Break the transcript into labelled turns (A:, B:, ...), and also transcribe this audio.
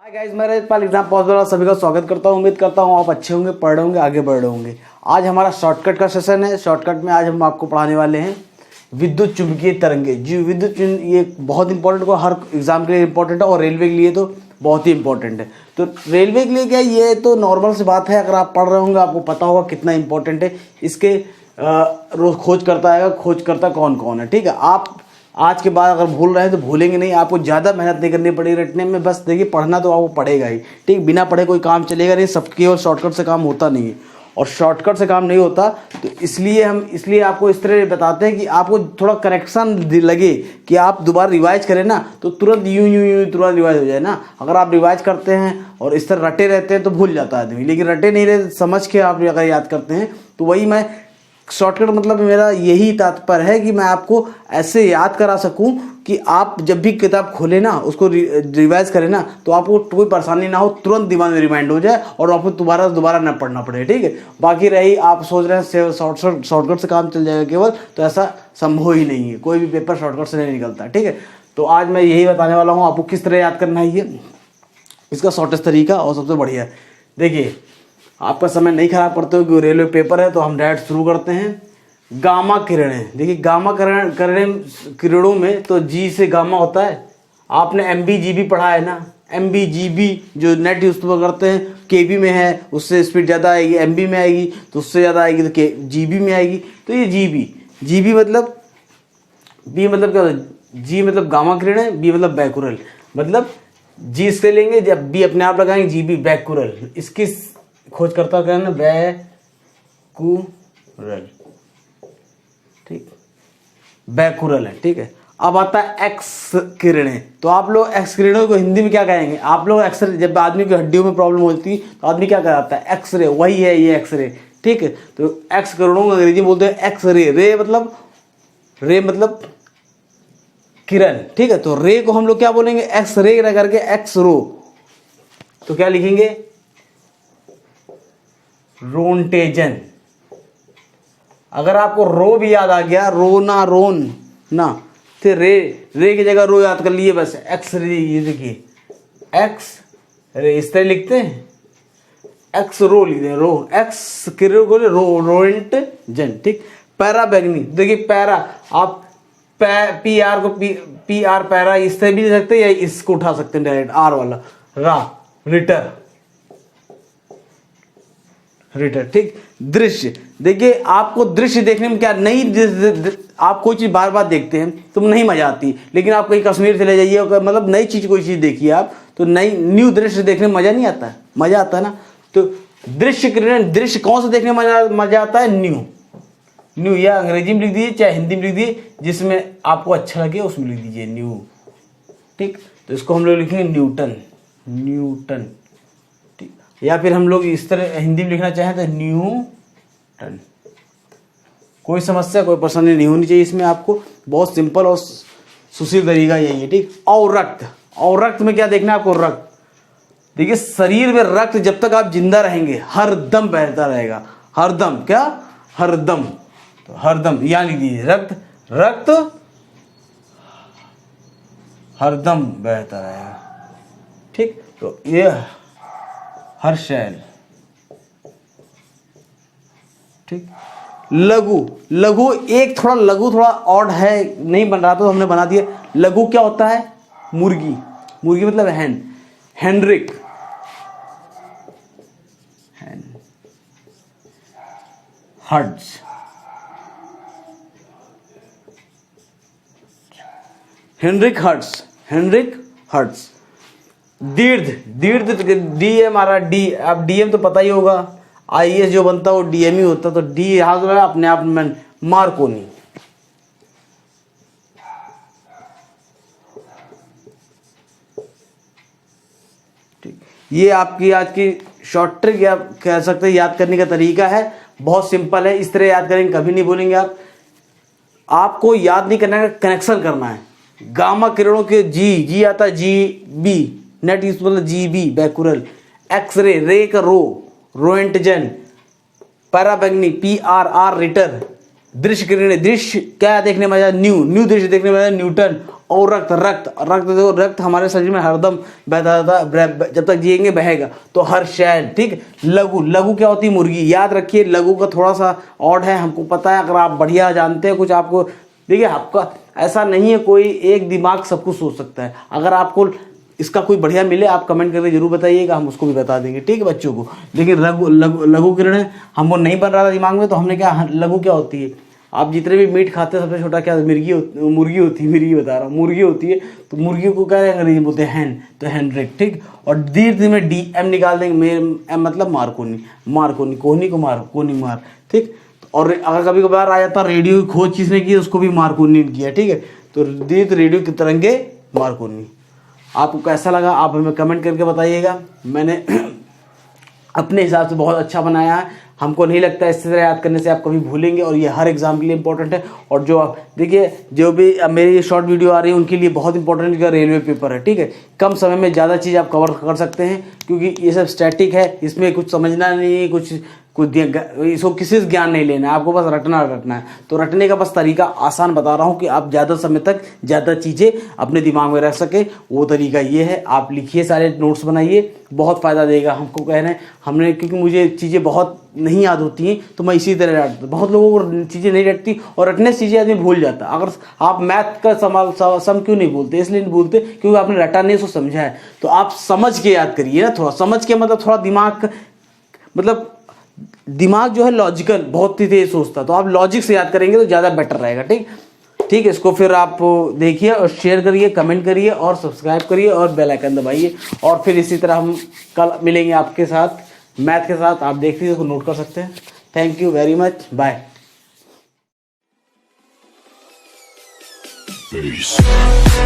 A: Hi guys, मेरे पाल exam possible वाला सभी का स्वागत करता हूँ। उम्मीद करता हूँ आप अच्छे होंगे, पढ़ रहे होंगे, आगे बढ़ रहे होंगे। आज हमारा शॉर्टकट का सेशन है। शॉर्टकट में आज हम आपको पढ़ाने वाले हैं विद्युत चुंबकीय तरंगे। जी ये बहुत इंपॉर्टेंट है, हर एग्जाम के लिए इंपॉर्टेंट है और रेलवे के लिए तो बहुत ही इंपॉर्टेंट है। तो रेलवे के लिए क्या, ये तो नॉर्मल सी बात है। अगर आप पढ़ रहे होंगे आपको पता होगा कितना इंपॉर्टेंट है। इसके रोज खोज करता है, खोज करता कौन कौन है। ठीक है, आप आज के बाद अगर भूल रहे हैं तो भूलेंगे नहीं। आपको ज़्यादा मेहनत नहीं करनी पड़ेगी रटने में। बस देखिए, पढ़ना तो आपको पड़ेगा ही। ठीक, बिना पढ़े कोई काम चलेगा नहीं। सब केवल शॉर्टकट से काम होता नहीं है, और शॉर्टकट से काम नहीं होता। तो इसलिए आपको इस तरह बताते हैं कि आपको थोड़ा करेक्शन लगे कि आप दोबारा रिवाइज करें ना, तो तुरंत यूं तुरंत रिवाइज हो जाए ना। अगर आप रिवाइज करते हैं और इस तरह रटे रहते हैं तो भूल जाता है आदमी, लेकिन रटे नहीं रहते, समझ के आप अगर याद करते हैं तो वही मैं शॉर्टकट मतलब मेरा यही तात्पर्य है कि मैं आपको ऐसे याद करा सकूं कि आप जब भी किताब खोलें ना, उसको रिवाइज करें ना, तो आपको कोई परेशानी ना हो, तुरंत दिमाग में रिमाइंड हो जाए और आपको दोबारा ना पढ़ना पड़े। ठीक है, बाकी रही आप सोच रहे हैं शॉर्टकट से काम चल जाएगा केवल, तो ऐसा संभव ही नहीं है। कोई भी पेपर शॉर्टकट से नहीं निकलता। ठीक है, तो आज मैं यही बताने वाला हूँ आपको किस तरह याद करना है। ये इसका शॉर्टेस्ट तरीका और सबसे बढ़िया है। देखिए, आपका समय नहीं खराब करते हो कि रेलवे पेपर है, तो हम डायरेक्ट शुरू करते हैं। गामा किरणें, देखिए गामा किरणों में तो जी से गामा होता है। आपने MB/GB पढ़ा है ना। MB/GB जो नेट यूज करते हैं, KB में है उससे स्पीड ज़्यादा आएगी, MB में आएगी तो उससे ज़्यादा आएगी, तो GB में आएगी। तो ये GB मतलब B मतलब क्या होता है, G मतलब गामा किरणें, B मतलब बैकुरल। मतलब G इससे लेंगे, जब B अपने आप लगाएंगे, GB बैकुरल। इसकी खोज करता क्या है, बैकुरल। ठीक, बैकुरल है। ठीक है, अब आता है एक्स किरणें। तो आप लोग एक्स किरणों को हिंदी में क्या कहेंगे? आप लोग एक्सरे, जब आदमी की हड्डियों में प्रॉब्लम होती है तो आदमी क्या कराता है? एक्सरे। वही है ये एक्सरे। ठीक है, तो एक्स किरणों को अंग्रेजी में बोलते हैं एक्सरे। रे मतलब किरण। ठीक है, तो रे को हम लोग क्या बोलेंगे? एक्सरे ना करके एक्स रो। तो क्या लिखेंगे? रोनटेजन। अगर आपको रो भी याद आ गया, रोना रोन ना, तो रे की जगह रो याद कर लिए बस। एक्स रे, ये देखिए एक्स रे इस तरह लिखते हैं, एक्स रो लिखते हैं, रो एक्स को रोनटेजन। ठीक, पैरा बैगनी, देखिए पैरा, आप PR को PR पैरा इस तरह भी लिख सकते हैं, या इसको उठा सकते हैं डायरेक्ट R वाला। रा रिटर। ठीक, दृश्य, देखिए आपको दृश्य देखने में क्या आप कोई चीज बार बार देखते हैं तो नहीं मजा आती, लेकिन आप कहीं कश्मीर चले जाइए, मतलब नई चीज कोई चीज देखिए आप, तो न्यू दृश्य देखने में मजा नहीं आता है? मजा आता है ना। तो दृश्य किरण, दृश्य कौन सा देखने में मजा आता है? न्यू, या अंग्रेजी में लिख दीजिए चाहे हिंदी में लिख दीजिए, जिसमें आपको अच्छा लगे उसमें लिख दीजिए न्यू। ठीक, तो इसको हम लोग लिखेंगे न्यूटन। या फिर हम लोग इस तरह हिंदी में लिखना चाहें तो न्यूटन। कोई समस्या, कोई परेशानी नहीं होनी चाहिए इसमें। आपको बहुत सिंपल और सुशील तरीका यही है। ठीक, और रक्त में क्या देखना है आपको? रक्त, देखिए शरीर में रक्त जब तक आप जिंदा रहेंगे हर दम बहता रहेगा। हरदम, क्या हरदम? तो हरदम यहाँ लिख दीजिए, रक्त हरदम बहता रहेगा। ठीक, तो ये हर शैल। ठीक, लघु एक थोड़ा लघु थोड़ा ऑड है, नहीं बन रहा तो हमने बना दिया। लघु क्या होता है? मुर्गी मतलब हेनरिक हर्ट्ज। Heinrich Hertz. दीर्घ डी है हमारा। डी, अब DM तो पता ही होगा, IAS जो बनता है वो DM ही होता, तो D यहाँ जो है अपने आप में मार्कोनी। ठीक, ये आपकी आज की शॉर्ट ट्रिक या कह सकते हैं याद करने का तरीका है। बहुत सिंपल है, इस तरह याद करेंगे कभी नहीं भूलेंगे आप। आपको याद नहीं करना है, कनेक्शन करना है। गामा किरणों के जी आता है GB, नेट यूज मतलब GB बैकुरल। एक्सरे, रे का रोएंटजन। पैराबैंगनी PR Ritter. दृश्य किरणें, दृश्य क्या देखने में आया? न्यू दृश्य देखने में आया न्यूटन। और रक्त रक्त रक्त देखो, रक्त हमारे शरीर में हरदम बहता रहता, जब तक जिएंगे बहेगा। तो हर शैल, ठीक। लघु, लघु क्या होती है? मुर्गी। याद रखिए लघु का थोड़ा सा ऑड है, हमको पता है। अगर आप बढ़िया जानते हैं कुछ, आपको देखिए, आपका ऐसा नहीं है, कोई एक दिमाग सब कुछ सोच सकता है। अगर आपको इसका कोई बढ़िया मिले, आप कमेंट करके जरूर बताइएगा, हम उसको भी बता देंगे, ठीक है बच्चों को। लेकिन लघु किरण हमको नहीं बन रहा था दिमाग में, तो हमने क्या, लघु क्या होती है? आप जितने भी मीट खाते हैं सबसे छोटा क्या मुर्गी होती है, मिर्गी बता रहा हूँ, मुर्गी होती है। तो मुर्गी को क्या अंग्रेजी बोलते हैं? हैन। तो हैंड्रेक, ठीक। और दीर्घ में डी एम निकाल देंगे, एम मतलब मारकोनी, मारकोनी, कोहनी को मार, कोनी मार, ठीक। और अगर कभी कभार आ जाता रेडियो की खोज किसने की, उसको भी मारकोनी ने किया, ठीक है। तो दीर्घ रेडियो की तरंगे मारकोनी। आपको कैसा लगा आप हमें कमेंट करके बताइएगा। मैंने अपने हिसाब से बहुत अच्छा बनाया है। हमको नहीं लगता इस तरह याद करने से आप कभी भूलेंगे, और ये हर एग्जाम के लिए इंपॉर्टेंट है। और जो देखिए, जो भी मेरी ये शॉर्ट वीडियो आ रही है उनके लिए बहुत इंपॉर्टेंट है, रेलवे पेपर है, ठीक है। कम समय में ज़्यादा चीज़ आप कवर कर सकते हैं, क्योंकि ये सब स्टैटिक है, इसमें कुछ समझना नहीं है, कुछ इसको किसी से ज्ञान नहीं लेना है, आपको बस रटना है। तो रटने का बस तरीका आसान बता रहा हूँ कि आप ज़्यादा समय तक ज़्यादा चीज़ें अपने दिमाग में रख सके। वो तरीका ये है, आप लिखिए, सारे नोट्स बनाइए, बहुत फ़ायदा देगा। हमको कहना है, हमने, क्योंकि मुझे चीज़ें बहुत नहीं याद होती हैं, तो मैं इसी तरह रटता। बहुत लोगों को चीज़ें नहीं रटती, और रटने से चीज़ें आदमी भूल जाता। अगर आप मैथ का सम क्यों नहीं बोलते? इसलिए नहीं बोलते क्योंकि आपने रटा नहीं, उसको समझा है। तो आप समझ के याद करिए ना, थोड़ा समझ के, मतलब थोड़ा दिमाग, मतलब दिमाग जो है लॉजिकल बहुत ही तेज सोचता, तो आप लॉजिक से याद करेंगे तो ज़्यादा बेटर रहेगा, ठीक। ठीक है, इसको फिर आप देखिए और शेयर करिए, कमेंट करिए और सब्सक्राइब करिए और बेल आइकन दबाइए। और फिर इसी तरह हम कल मिलेंगे आपके साथ मैथ के साथ। आप देख लीजिए, इसको नोट कर सकते हैं। Thank you very much, bye.
B: Peace.